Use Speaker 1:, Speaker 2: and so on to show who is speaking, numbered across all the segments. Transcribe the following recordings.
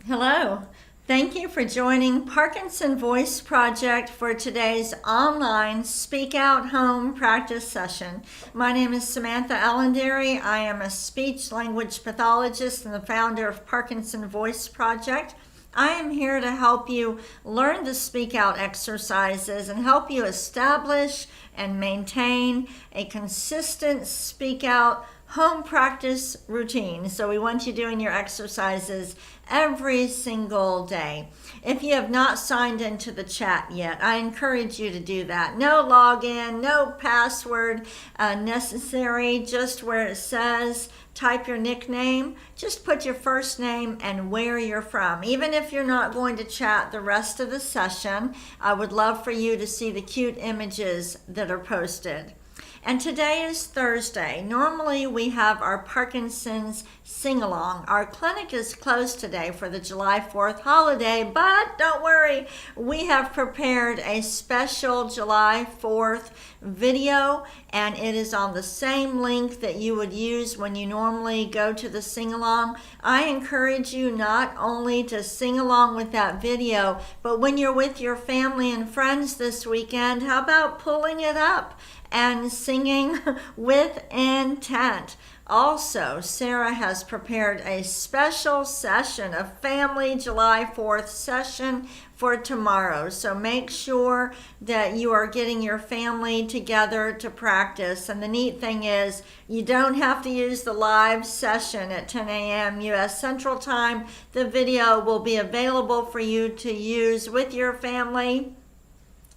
Speaker 1: Hello. Thank you for joining Parkinson Voice Project for today's online Speak Out Home practice session. My name is Samantha Allendary. I am a speech language pathologist and the founder of Parkinson Voice Project. I am here to help you learn the speak out exercises and help you establish and maintain a consistent speak out home practice routine. So we want you doing your exercises every single day. If you have not signed into the chat yet, I encourage you to do that. No login, no password necessary, just where it says type your nickname, just put your first name and where you're from. Even if you're not going to chat the rest of the session, I would love for you to see the cute images that are posted. And today is Thursday. Normally we have our Parkinson's sing-along. Our clinic is closed today for the July 4th holiday, but don't worry, we have prepared a special July 4th video, and it is on the same link that you would use when you normally go to the sing-along. I encourage you not only to sing along with that video, but when you're with your family and friends this weekend, how about pulling it up and singing with intent? Also, Sarah has prepared a special session, a family July 4th session for tomorrow. So make sure that you are getting your family together to practice. And the neat thing is, you don't have to use the live session at 10 a.m. U.S. Central Time. The video will be available for you to use with your family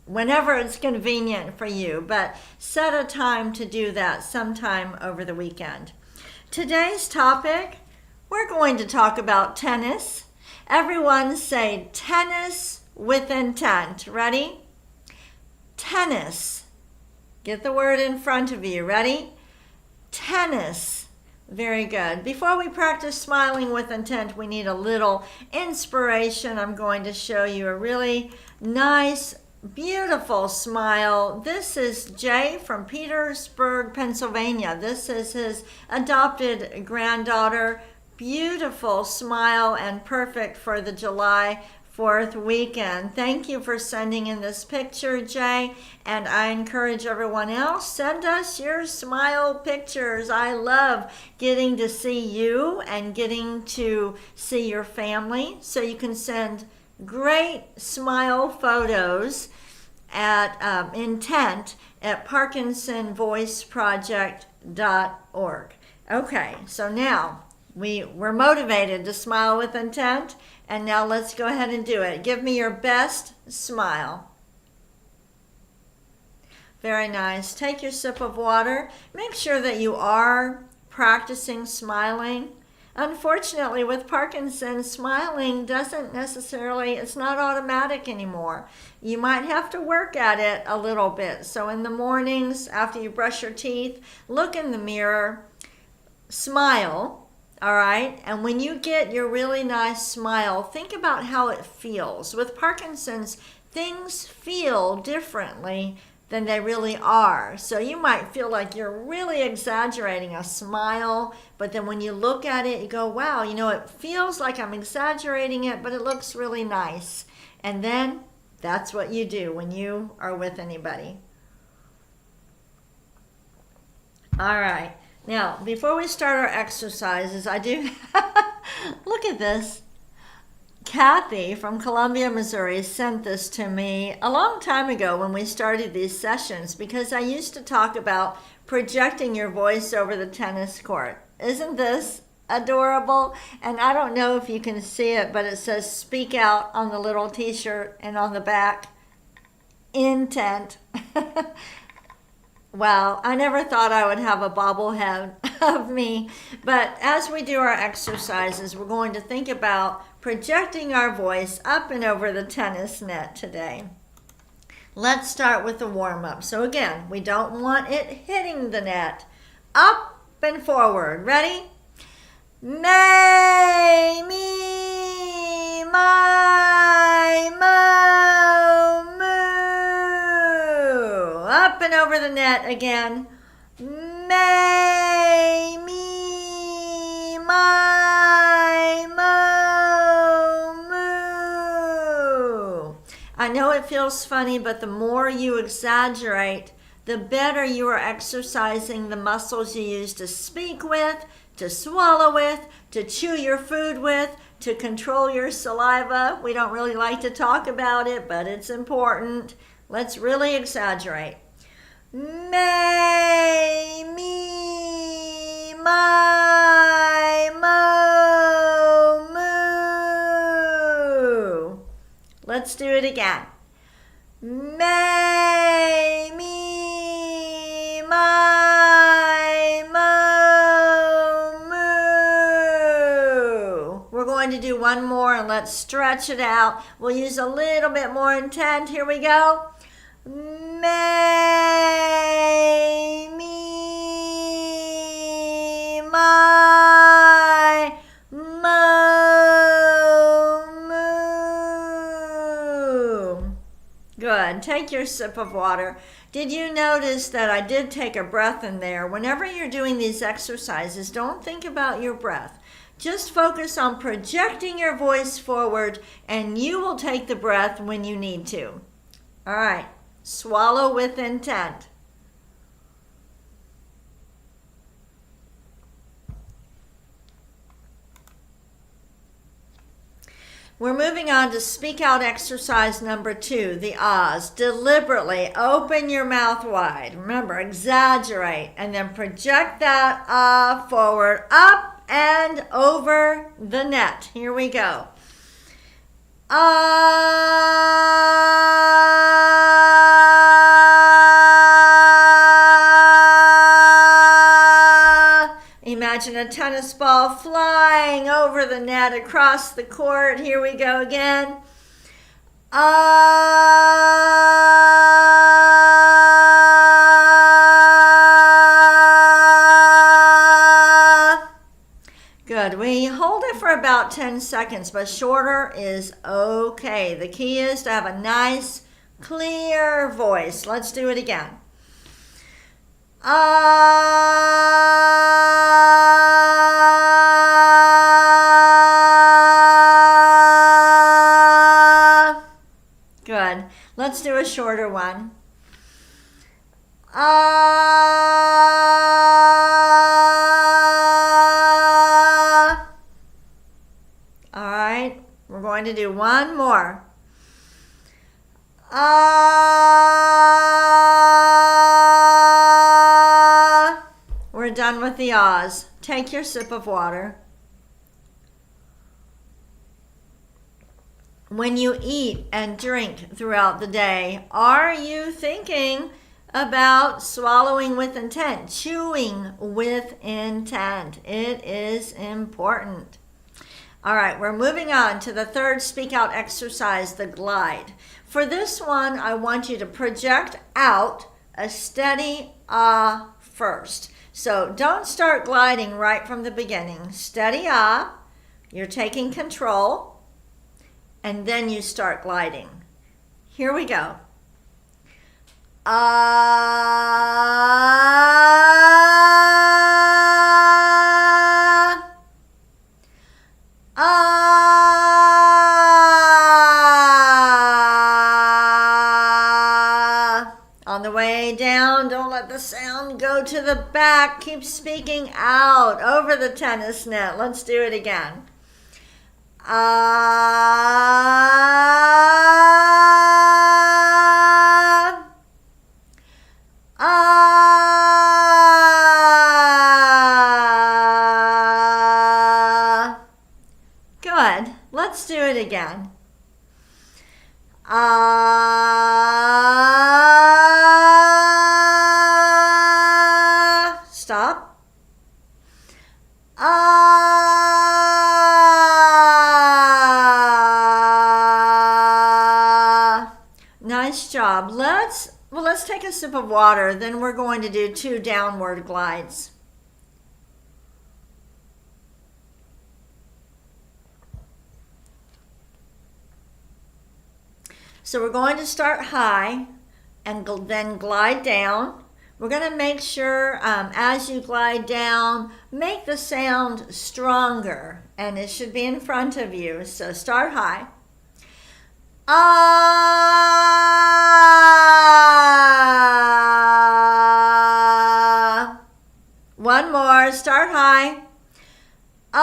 Speaker 1: whenever it's convenient for you, but set a time to do that sometime over the weekend. Today's topic, we're going to talk about tennis. Everyone say tennis with intent. Ready? Tennis. Get the word in front of you. Ready? Tennis. Very good. Before we practice smiling with intent, we need a little inspiration. I'm going to show you a really nice, beautiful smile. This is Jay from Petersburg, Pennsylvania. This is his adopted granddaughter. Beautiful smile and perfect for the July 4th weekend. Thank you for sending in this picture, Jay. And I encourage everyone else, send us your smile pictures. I love getting to see you and getting to see your family. So you can send great smile photos at intent at parkinsonvoiceproject.org. Okay, so now we're motivated to smile with intent, and now let's go ahead and do it. Give me your best smile. Very nice. Take your sip of water. Make sure that you are practicing smiling. Unfortunately, with Parkinson's, smiling doesn't necessarily, it's not automatic anymore. You might have to work at it a little bit. So in the mornings, after you brush your teeth, look in the mirror, smile, all right? And when you get your really nice smile, think about how it feels. With Parkinson's, things feel differently than they really are. So you might feel like you're really exaggerating a smile, but then when you look at it, you go, wow, it feels like I'm exaggerating it, but it looks really nice. And then that's what you do when you are with anybody. All right. Now, before we start our exercises, I do, look at this. Kathy from Columbia, Missouri sent this to me a long time ago when we started these sessions, because I used to talk about projecting your voice over the tennis court. Isn't this adorable? And I don't know if you can see it, but it says speak out on the little t-shirt, and on the back, intent. Wow, I never thought I would have a bobblehead of me. But as we do our exercises, we're going to think about projecting our voice up and over the tennis net today. Let's start with the warm-up. So again, we don't want it hitting the net. Up and forward. Ready? May, me, my, mo, moo. Up and over the net again. May, me, my, mo, know it feels funny, but the more you exaggerate, the better you are exercising the muscles you use to speak with, to swallow with, to chew your food with, to control your saliva. We don't really like to talk about it, but it's important. Let's really exaggerate. May, me, my, mo, moo. Let's do it again. May, me, my, mo, moo. We're going to do one more and let's stretch it out. We'll use a little bit more intent. Here we go. May, me, my, mo, moo. Good. Take your sip of water. Did you notice that I did take a breath in there? Whenever you're doing these exercises, don't think about your breath. Just focus on projecting your voice forward, and you will take the breath when you need to. All right. Swallow with intent. We're moving on to speak out exercise number 2, the ahs. Deliberately open your mouth wide. Remember, exaggerate and then project that ah forward, up and over the net. Here we go. Imagine a tennis ball flying over the net across the court. Here we go again. Good. We hold it for about 10 seconds, but shorter is okay. The key is to have a nice, clear voice. Let's do it again. Good. Let's do a shorter one. All right. We're going to do one more. We're done with the ahs. Take your sip of water. When you eat and drink throughout the day, are you thinking about swallowing with intent, chewing with intent? It is important. All right, we're moving on to the third speak out exercise, the glide. For this one, I want you to project out a steady ah first. So don't start gliding right from the beginning. Steady ah, you're taking control, and then you start gliding. Here we go. Ah, ah. On the way down, don't let the sound go to the back. Keep speaking out over the tennis net. Let's do it again. Ah, ah. Good. Let's do it again. Ah. Stop. Ah. Nice job. Let's take a sip of water. Then we're going to do 2 downward glides. So we're going to start high and then glide down. We're going to make sure as you glide down, make the sound stronger, and it should be in front of you. So start high. Ah. One more. Start high. Ah.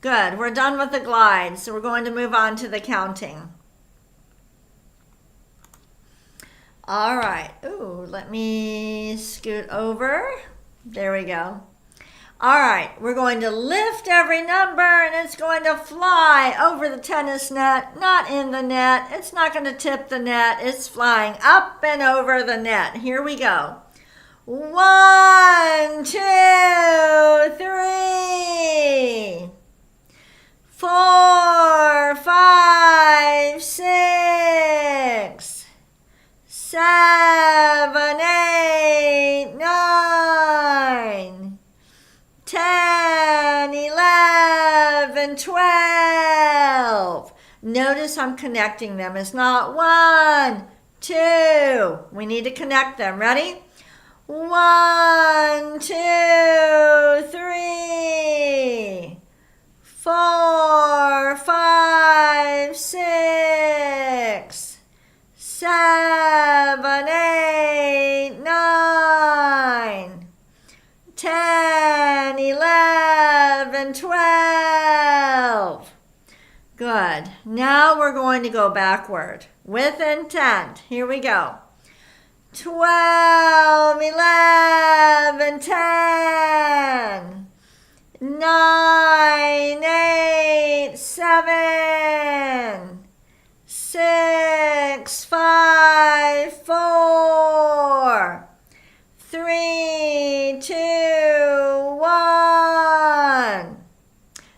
Speaker 1: Good. We're done with the glide, so we're going to move on to the counting. All right. Ooh, let me scoot over. There we go. All right, we're going to lift every number and it's going to fly over the tennis net, not in the net. It's not going to tip the net. It's flying up and over the net. Here we go. 1, 2, 3, 4, 5, 6, 7, 8, 9, 10, 11, 12. Notice I'm connecting them. It's not 1, 2. We need to connect them. Ready? 1, 2, 3, 4, 5, 6, 7, 8, 9, 10, 11, 12. Good. Now we're going to go backward with intent. Here we go. 12, 11, 10, 9, 8, 7, 6, 5, 4, 3, 2, 1.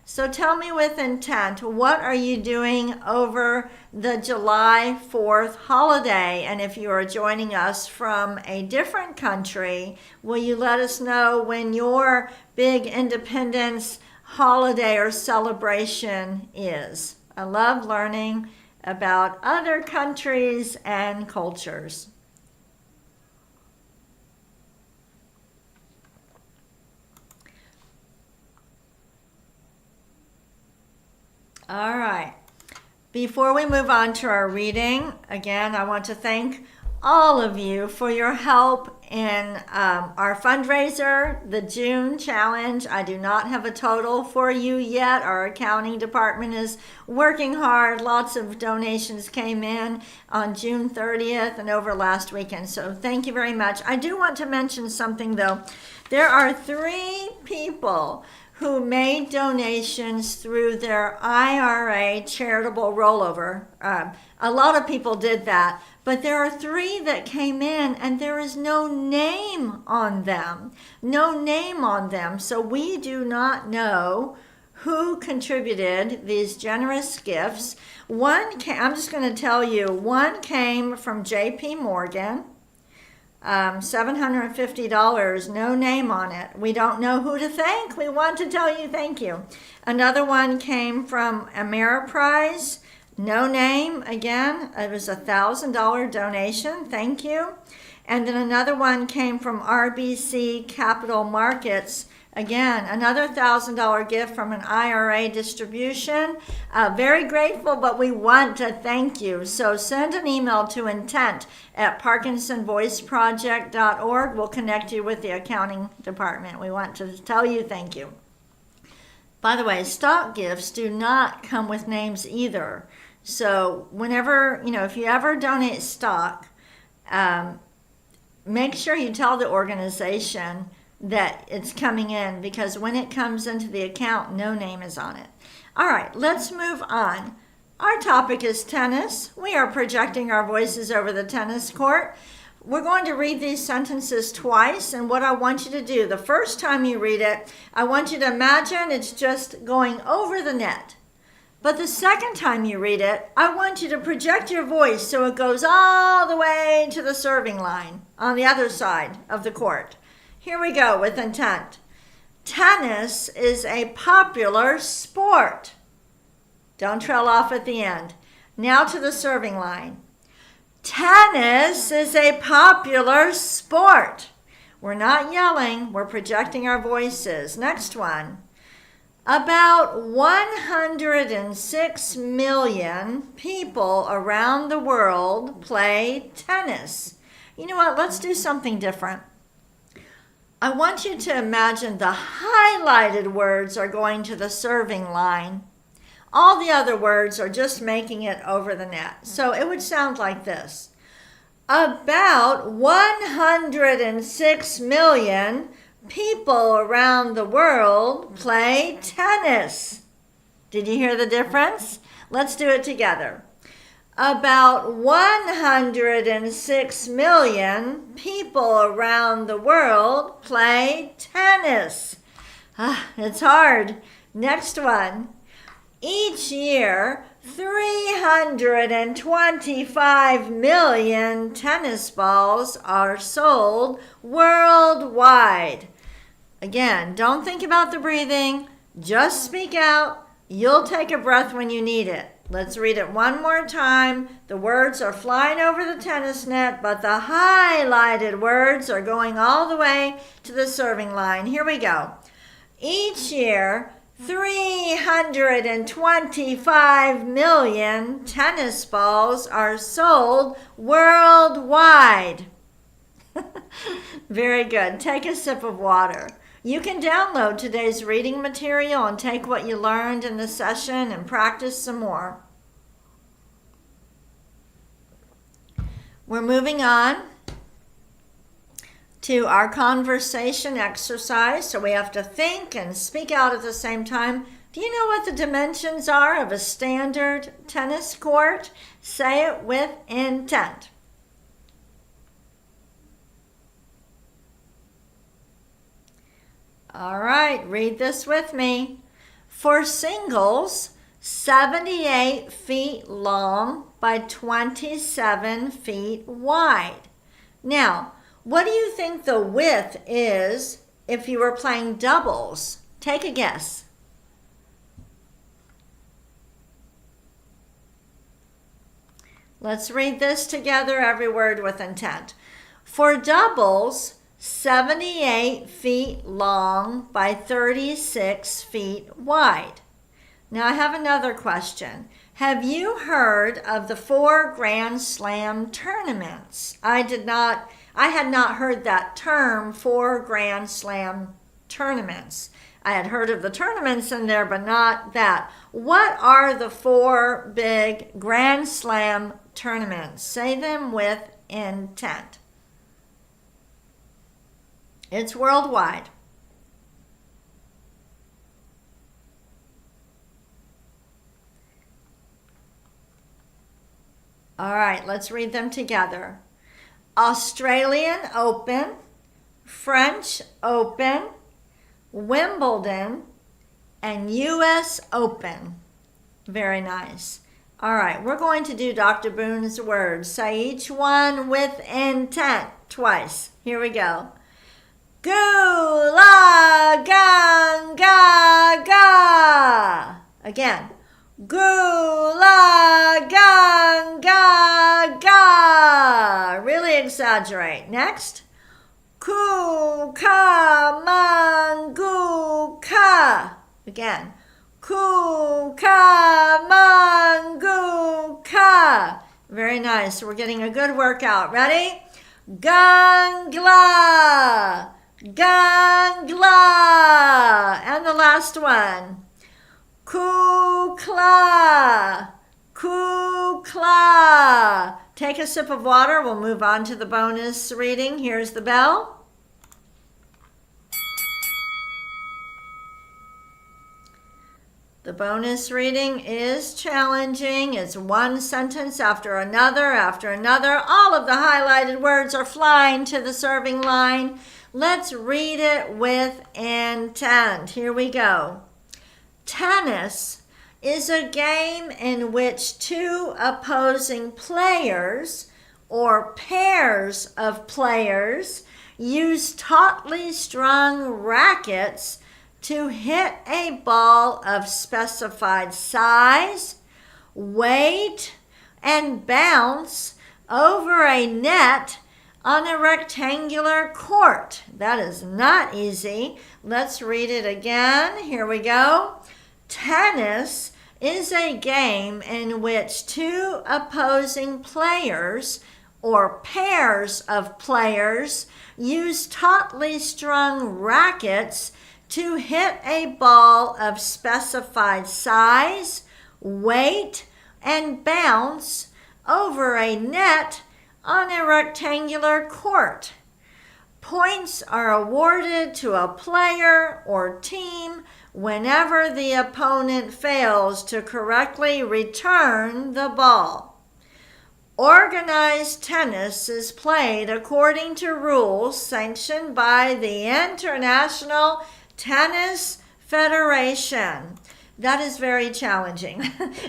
Speaker 1: So tell me with intent, what are you doing over the July 4th holiday? And if you are joining us from a different country, will you let us know when your big independence holiday or celebration is? I love learning about other countries and cultures. All right. Before we move on to our reading, again, I want to thank all of you for your help in our fundraiser, the June challenge. I do not have a total for you yet. Our accounting department is working hard. Lots of donations came in on June 30th and over last weekend. So thank you very much. I do want to mention something though. There are 3 people who made donations through their IRA charitable rollover. A lot of people did that, but there are 3 that came in and there is no name on them. No name on them. So we do not know who contributed these generous gifts. I'm just going to tell you, one came from JP Morgan. $750, no name on it. We don't know who to thank. We want to tell you thank you. Another one came from Ameriprise, no name. Again, it was $1,000 donation. Thank you. And then another one came from RBC Capital Markets. Again, another $1,000 gift from an IRA distribution. Very grateful, but we want to thank you. So send an email to intent@parkinsonvoiceproject.org. We'll connect you with the accounting department. We want to tell you thank you. By the way, stock gifts do not come with names either. So whenever, if you ever donate stock, make sure you tell the organization that it's coming in, because when it comes into the account, no name is on it. All right, let's move on. Our topic is tennis. We are projecting our voices over the tennis court. We're going to read these sentences twice, and what I want you to do, the first time you read it, I want you to imagine it's just going over the net. But the second time you read it, I want you to project your voice so it goes all the way to the serving line on the other side of the court. Here we go with intent. Tennis is a popular sport. Don't trail off at the end. Now to the serving line. Tennis is a popular sport. We're not yelling, we're projecting our voices. Next one. About 106 million people around the world play tennis. You know what? Let's do something different. I want you to imagine the highlighted words are going to the serving line. All the other words are just making it over the net. So it would sound like this. About 106 million people around the world play tennis. Did you hear the difference? Let's do it together. About 106 million people around the world play tennis. It's hard. Next one. Each year, 325 million tennis balls are sold worldwide. Again, don't think about the breathing. Just speak out. You'll take a breath when you need it. Let's read it one more time. The words are flying over the tennis net, but the highlighted words are going all the way to the serving line. Here we go. Each year, 325 million tennis balls are sold worldwide. Very good. Take a sip of water. You can download today's reading material and take what you learned in the session and practice some more. We're moving on to our conversation exercise. So we have to think and speak out at the same time. Do you know what the dimensions are of a standard tennis court? Say it with intent. All right, read this with me. For singles, 78 feet long by 27 feet wide. Now, what do you think the width is if you were playing doubles? Take a guess. Let's read this together, every word with intent. For doubles, 78 feet long by 36 feet wide. Now I have another question. Have you heard of the 4 Grand Slam tournaments? I had not heard that term, 4 Grand Slam tournaments. I had heard of the tournaments in there, but not that. What are the 4 big Grand Slam tournaments? Say them with intent. It's worldwide. All right, let's read them together. Australian Open, French Open, Wimbledon, and US Open. Very nice. All right, we're going to do Dr. Boone's words. Say each one with intent twice. Here we go. Gu la gang ga ga. Again. Gu la gang ga ga. Really exaggerate. Next. Ku ka man gu ka. Again. Ku ka man gu ka. Very nice. We're getting a good workout. Ready? Gangla. Gangla. And the last one. Kukla. Kukla. Take a sip of water. We'll move on to the bonus reading. Here's the bell. The bonus reading is challenging. It's one sentence after another after another. All of the highlighted words are flying to the serving line. Let's read it with intent. Here we go. Tennis is a game in which 2 opposing players or pairs of players use tautly strung rackets to hit a ball of specified size, weight, and bounce over a net on a rectangular court. That is not easy. Let's read it again. Here we go. Tennis is a game in which two opposing players or pairs of players use tautly strung rackets to hit a ball of specified size, weight, and bounce over a net on a rectangular court. Points are awarded to a player or team whenever the opponent fails to correctly return the ball. Organized tennis is played according to rules sanctioned by the International Tennis Federation. That is very challenging.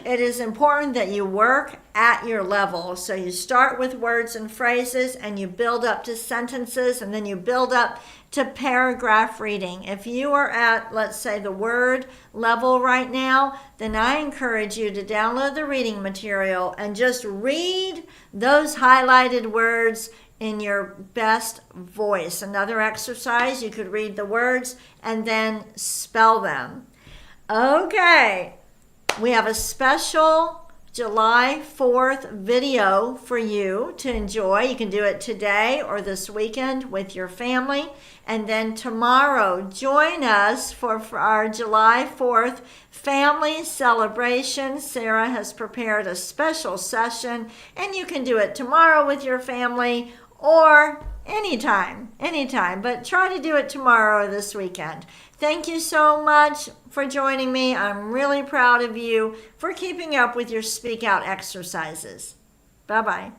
Speaker 1: It is important that you work at your level. So you start with words and phrases and you build up to sentences and then you build up to paragraph reading. If you are at, let's say, the word level right now, then I encourage you to download the reading material and just read those highlighted words in your best voice. Another exercise, you could read the words and then spell them. Okay, we have a special July 4th video for you to enjoy. You can do it today or this weekend with your family. And then tomorrow, join us for our July 4th family celebration. Sarah has prepared a special session, and you can do it tomorrow with your family or anytime, but try to do it tomorrow or this weekend. Thank you so much for joining me. I'm really proud of you for keeping up with your Speak Out exercises. Bye-bye.